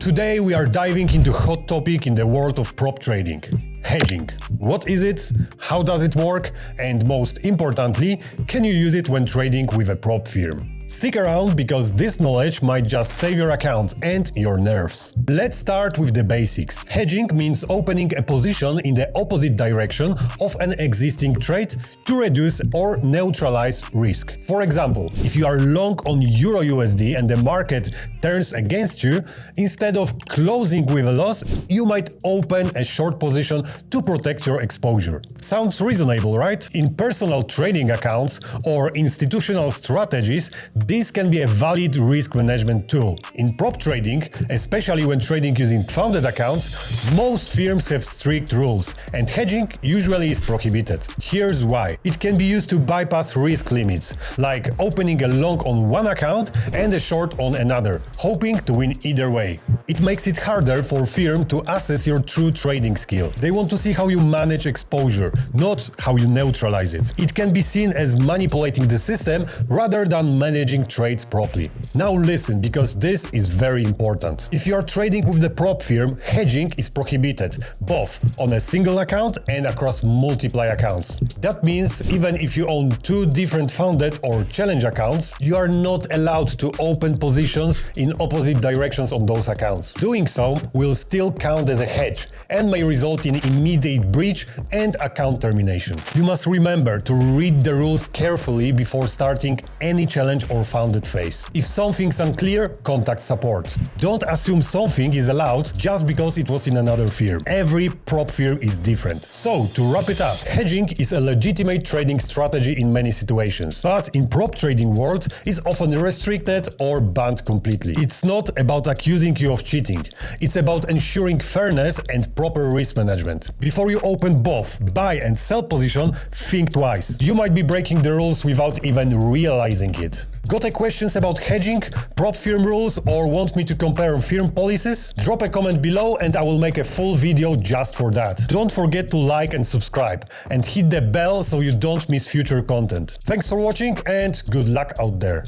Today we are diving into a hot topic in the world of prop trading: hedging. What is it? How does it work? And most importantly, can you use it when trading with a prop firm? Stick around because this knowledge might just save your account and your nerves. Let's start with the basics. Hedging means opening a position in the opposite direction of an existing trade to reduce or neutralize risk. For example, if you are long on Euro USD and the market turns against you, instead of closing with a loss, you might open a short position to protect your exposure. Sounds reasonable, right? In personal trading accounts or institutional strategies, this can be a valid risk management tool. In prop trading, especially when trading using funded accounts, most firms have strict rules, and hedging usually is prohibited. Here's why. It can be used to bypass risk limits, like opening a long on one account and a short on another, hoping to win either way. It makes it harder for firm to assess your true trading skill. They want to see how you manage exposure, not how you neutralize it. It can be seen as manipulating the system rather than managing trades properly. Now listen, because this is very important. If you are trading with the prop firm, hedging is prohibited, both on a single account and across multiple accounts. That means even if you own two different funded or challenge accounts, you are not allowed to open positions in opposite directions on those accounts. Doing so will still count as a hedge and may result in immediate breach and account termination. You must remember to read the rules carefully before starting any challenge or funded phase. If something's unclear, contact support. Don't assume something is allowed just because it was in another firm. Every prop firm is different. So, to wrap it up, hedging is a legitimate trading strategy in many situations, but in prop trading world is often restricted or banned completely. It's not about accusing you of cheating. It's about ensuring fairness and proper risk management. Before you open both buy and sell position, think twice. You might be breaking the rules without even realizing it. Got any questions about hedging, prop firm rules, or want me to compare firm policies? Drop a comment below and I will make a full video just for that. Don't forget to like and subscribe, and hit the bell so you don't miss future content. Thanks for watching and good luck out there.